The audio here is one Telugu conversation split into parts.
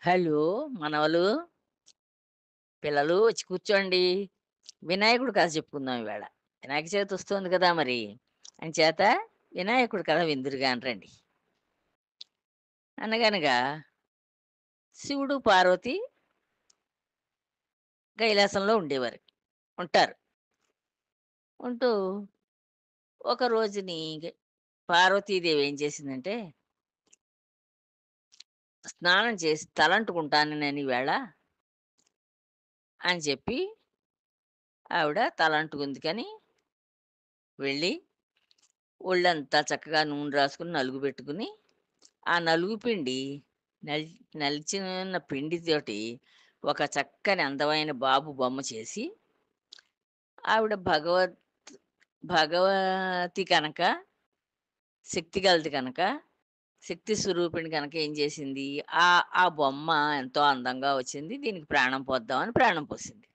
హలో! మనవలు, పిల్లలు వచ్చి కూర్చోండి. వినాయకుడి కథ చెప్పుకుందాం ఇవాళ. వినాయక చవితి వస్తోంది కదా మరి. అంచేత వినాయకుడి కథ విందురుగాని రండి. అనగనగా శివుడు, పార్వతి కైలాసంలో ఉండేవారు. ఉంటారు. ఉంటూ ఒక రోజుని పార్వతీదేవి ఏం చేసిందంటే, స్నానం చేసి తలంటుకుంటాను నేను ఈవేళ అని చెప్పి ఆవిడ తలంటుకుంది కానీ వెళ్ళి ఒళ్ళంతా చక్కగా నూనె రాసుకొని, నలుగు పెట్టుకుని ఆ నలుగు పిండి నల్ నలిచిన పిండితోటి ఒక చక్కని అందమైన బాబు బొమ్మ చేసి, ఆవిడ భగవతి కనుక, శక్తి గలది కనుక, శక్తి స్వరూపిణి కనుక ఏం చేసింది, ఆ ఆ బొమ్మ ఎంతో అందంగా వచ్చింది. దీనికి ప్రాణం పోద్దామని ప్రాణం పోసింది.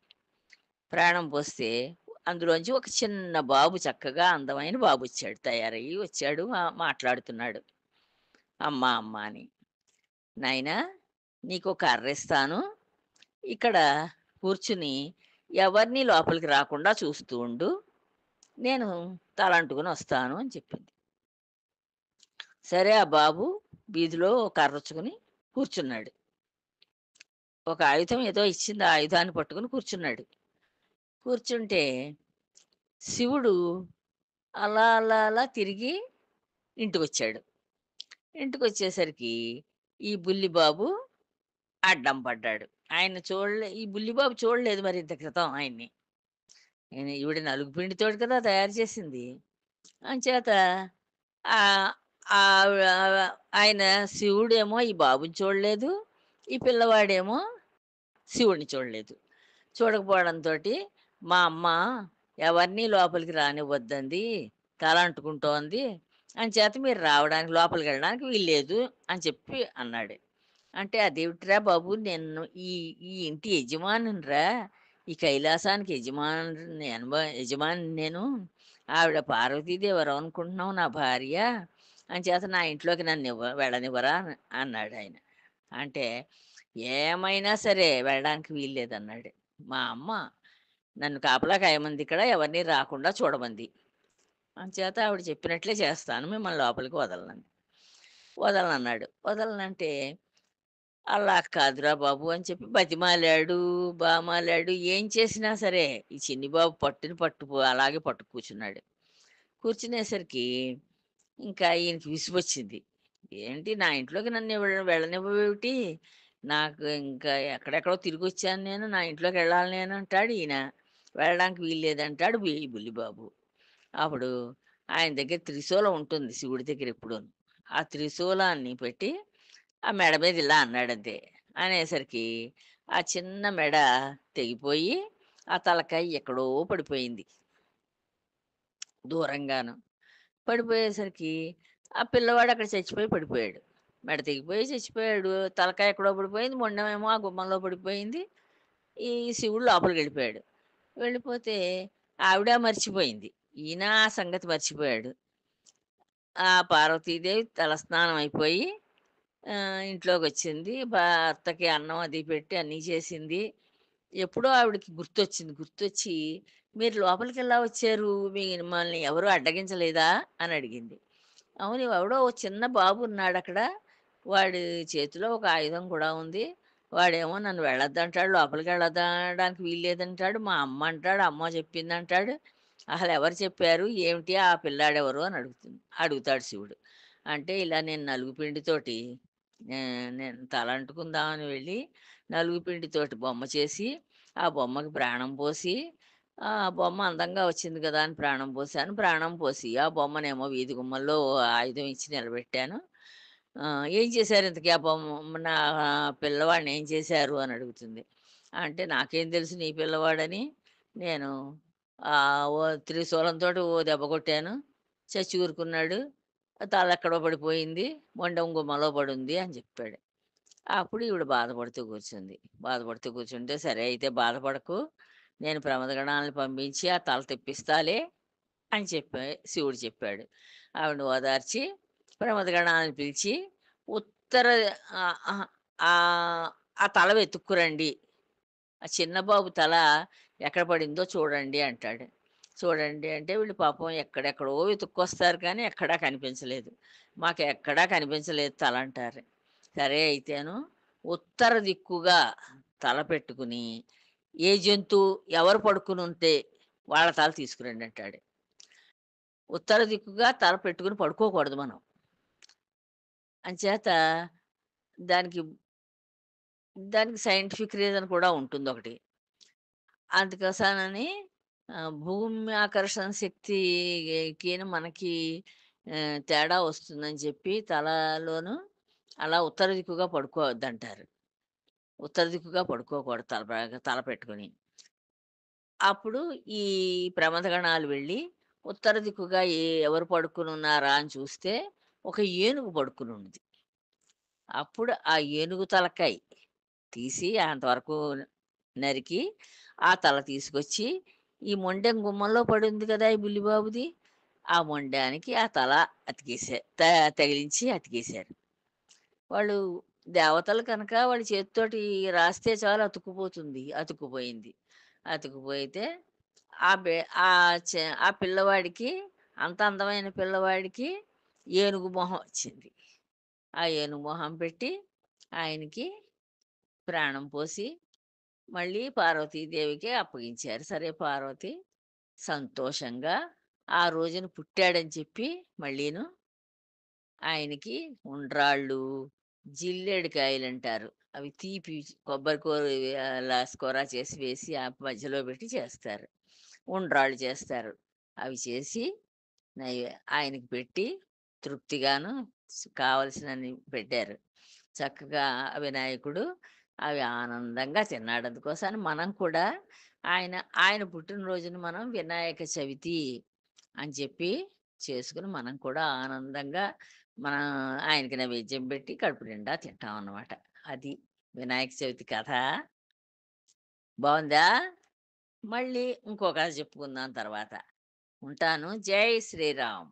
ప్రాణం పోస్తే అందులోంచి ఒక చిన్న బాబు చక్కగా అందమైన బాబు వచ్చాడు. తయారయ్యి వచ్చాడు. మాట్లాడుతున్నాడు. అమ్మా! అమ్మా! అని. నాయనా నీకో కర్రిస్తాను. ఇక్కడ కూర్చుని ఎవరిని లోపలికి రాకుండా చూస్తూ ఉండు. నేను తలంటుకొని వస్తాను అని చెప్పింది. సరే ఆ బాబు వీధిలో కర్రొచ్చుకుని కూర్చున్నాడు. ఒక ఆయుధం ఏదో ఇచ్చింది. ఆ ఆయుధాన్ని పట్టుకొని కూర్చున్నాడు. కూర్చుంటే శివుడు అలా అలా అలా తిరిగి ఇంటికొచ్చాడు. ఇంటికొచ్చేసరికి ఈ బుల్లిబాబు అడ్డం పడ్డాడు. ఈ బుల్లిబాబు చూడలేదు మరి ఇంత క్రితం ఆయన్ని. ఈవిడ నలుగు పిండితోటి కదా తయారు చేసింది. అంచేత ఆహ్, ఆవిడ ఆయన శివుడేమో ఈ బాబుని చూడలేదు. ఈ పిల్లవాడేమో శివుడిని చూడలేదు. చూడకపోవడంతోటి మా అమ్మ ఎవరిని లోపలికి రానివ్వద్దంది. తల అంటుకుంటోంది. అంచేత మీరు రావడానికి లోపలికెళ్ళడానికి వీల్లేదు అని చెప్పి అన్నాడు. అంటే అదేవిట్రా బాబు నేను ఈ ఈ ఇంటి యజమానినిరా. ఈ కైలాసానికి యజమాని నేను. ఆవిడ పార్వతీదేవి ఎవరో అనుకుంటున్నావు నా భార్య. అంచేత నా ఇంట్లోకి వెళ్ళనివ్వరా అన్నాడాయన. అంటే ఏమైనా సరే వెళ్ళడానికి వీల్లేదన్నాడు. మా అమ్మ నన్ను కాపలా కాయమంది ఇక్కడ ఎవరిని రాకుండా చూడమంది. అంచేత ఆవిడ చెప్పినట్లే చేస్తాను. మిమ్మల్ని లోపలికి వదలనంది. వదలనన్నాడు. వదలనంటే అలా కాదురా బాబు అని చెప్పి బతిమాలాడు, బామాలాడు. ఏం చేసినా సరే ఈ చిన్ని బాబు అలాగే పట్టు కూర్చున్నాడు. కూర్చునేసరికి ఇంకా ఈయనకి విసుగొచ్చింది. ఏంటి నా ఇంట్లోకి నన్ను వెళ్ళనివ్వవేమిటి? నాకు ఇంకా ఎక్కడెక్కడో తిరిగొచ్చాను నేను. నా ఇంట్లోకెళ్ళాలి నేను అంటాడు ఈయన. వెళ్ళడానికి వీల్లేదంటాడు ఈ బుల్లిబాబు. అప్పుడు ఆయన దగ్గర త్రిశూలం ఉంటుంది శివుడి దగ్గర ఎప్పుడూను. ఆ త్రిశూలాన్ని పెట్టి ఆ మెడ మీద ఇలా అన్నాడంతే. అనేసరికి ఆ చిన్న మెడ తెగిపోయి, ఆ తలకాయ ఎక్కడో పడిపోయింది దూరంగాను. పడిపోయేసరికి ఆ పిల్లవాడు అక్కడ చచ్చిపోయి పడిపోయాడు. మెడ తెగిపోయి చచ్చిపోయాడు. తలకాయ ఎక్కడో పడిపోయింది. మొండెమేమో ఆ గుమ్మంలో పడిపోయింది. ఈ శివుడు లోపలికెళ్ళిపోయాడు. వెళ్ళిపోతే ఆవిడ మర్చిపోయింది. ఈయన ఆ సంగతి మర్చిపోయాడు. ఆ పార్వతీదేవి తలస్నానం అయిపోయి ఇంట్లోకొచ్చింది. భర్తకి అన్నం అది పెట్టి అన్నీ చేసింది. ఎప్పుడో ఆవిడకి గుర్తొచ్చింది. గుర్తొచ్చి, "మీరు లోపలికెలా వచ్చారు? మిమ్మల్ని ఎవరు అడ్డగించలేదా?" అని అడిగింది. అవును. ఎవడో ఓ చిన్న బాబు ఉన్నాడక్కడ. వాడి చేతిలో ఒక ఆయుధం కూడా ఉంది. వాడేమో నన్ను వెళ్ళొద్దంటాడు. లోపలికెళ్ళడానికి వీల్లేదంటాడు. మా అమ్మ అంటాడు. అమ్మ చెప్పిందంటాడు. అసలెవరు చెప్పారు? ఏమిటి? ఆ పిల్లాడెవరు? అని అడుగుతాడు శివుడు. అంటే ఇలా నేను నలుగు పిండితోటి నేను తల అంటుకుందామని వెళ్ళి నలుగు పిండితోటి బొమ్మ చేసి, ఆ బొమ్మకి ప్రాణం పోసి, ఆ బొమ్మ అందంగా వచ్చింది కదా అని ప్రాణం పోసాను. ప్రాణం పోసి, ఆ బొమ్మనేమో వీధి గుమ్మల్లో ఆయుధం ఇచ్చి నిలబెట్టాను. "ఏం చేశారు ఇంతకీ ఆ బొమ్మ నా పిల్లవాడిని ఏం చేశారు?" అని అడుగుతుంది. అంటే నాకేం తెలుసు నీ పిల్లవాడని. నేను ఓ త్రిశూలంతోటి ఓ దెబ్బ కొట్టాను. చచ్చి ఊరుకున్నాడు. తలెక్కడో పడిపోయింది. మొండెం గుమ్మలో పడుంది అని చెప్పాడు. అప్పుడు ఈవిడ బాధపడుతూ కూర్చుంది. బాధపడుతూ కూర్చుంటే, "సరే అయితే బాధపడకు. నేను ప్రమదగణాలను పంపించి ఆ తల తెప్పిస్తాలే" అని శివుడు చెప్పాడు. ఆవిడని ఓదార్చి ప్రమదగణాలను పిలిచి ఉత్తర అహా! ఆ తల వెతుక్కురండి. ఆ చిన్న బాబు తల ఎక్కడ పడిందో చూడండి అంటాడు. చూడండి అంటే వీళ్ళు పాపం ఎక్కడెక్కడో వెతుక్కొస్తారు కానీ ఎక్కడా కనిపించలేదు. మాకెక్కడా కనిపించలేదు తల అంటారు. సరే అయితేను ఉత్తర దిక్కుగా తల పెట్టుకుని ఏ జంతువు ఎవరు పడుకునుంటే వాళ్ళ తల తీసుకురండి అంటాడు. ఉత్తర దిక్కుగా తల పెట్టుకుని పడుకోకూడదు మనం. అంచేత దానికి దానికి సైంటిఫిక్ రీజన్ కూడా ఉంటుందొకటి. అందుకోసమని భూమి ఆకర్షణ శక్తికిను మనకి తేడా వస్తుందని చెప్పి తలలోను అలా ఉత్తర దిక్కుగా పడుకోవద్దంటారు. ఉత్తర దిక్కుగా పడుకోకూడదు తల పెట్టుకొని. అప్పుడు ఈ ప్రమథగణాలు వెళ్ళి ఉత్తర దిక్కుగా ఎవరు పడుకొనున్నారా అని చూస్తే ఒక ఏనుగు పడుకొనుంది. అప్పుడు ఆ ఏనుగు తలకాయ తీసి అంతవరకు నరికి, ఆ తల తీసుకొచ్చి ఈ మొండెం గుమ్మంలో పడుంది కదా! ఈ బుల్లిబాబుది. ఆ మొండానికి ఆ తల అతికేసా తగిలించి అతికేశారు. వాళ్ళు దేవతలు కనుక వాళ్ళ చేత్తోటి రాస్తే చాలు అతుక్కుపోతుంది. అతుక్కుపోయింది. అతుక్కుపోయితే ఆ బె ఆ ఆ పిల్లవాడికి అంత అందమైన పిల్లవాడికి ఏనుగు మొహం వచ్చింది. ఆ ఏనుగు మొహం పెట్టి ఆయనకి ప్రాణం పోసి మళ్ళీ పార్వతీదేవికే అప్పగించారు. సరే పార్వతి సంతోషంగా ఆ రోజున పుట్టాడని చెప్పి మళ్ళీను ఆయనకి ఉండ్రాళ్ళు, జిల్లేడుకాయలంటారు. అవి తీపి కొబ్బరి కూర చేసి వేసి ఆ మధ్యలో పెట్టి చేస్తారు. ఉండ్రాళ్ళు చేస్తారు. అవి చేసి నై ఆయనకి పెట్టి తృప్తిగాను కావలసినన్ని పెట్టారు. చక్కగా వినాయకుడు అవి ఆనందంగా తిన్నాడు. అందుకోసమని మనం కూడా ఆయన ఆయన పుట్టినరోజున మనం వినాయక చవితి అని చెప్పి చేసుకొని మనం కూడా ఆనందంగా మనం ఆయనకి నైవేద్యం పెట్టి కడుపు నిండా తింటాం అన్నమాట. అది వినాయక చవితి కథ. బావుందా? మళ్ళీ ఇంకో కథ చెప్పుకుందాం తర్వాత. ఉంటాను. జై శ్రీరామ్.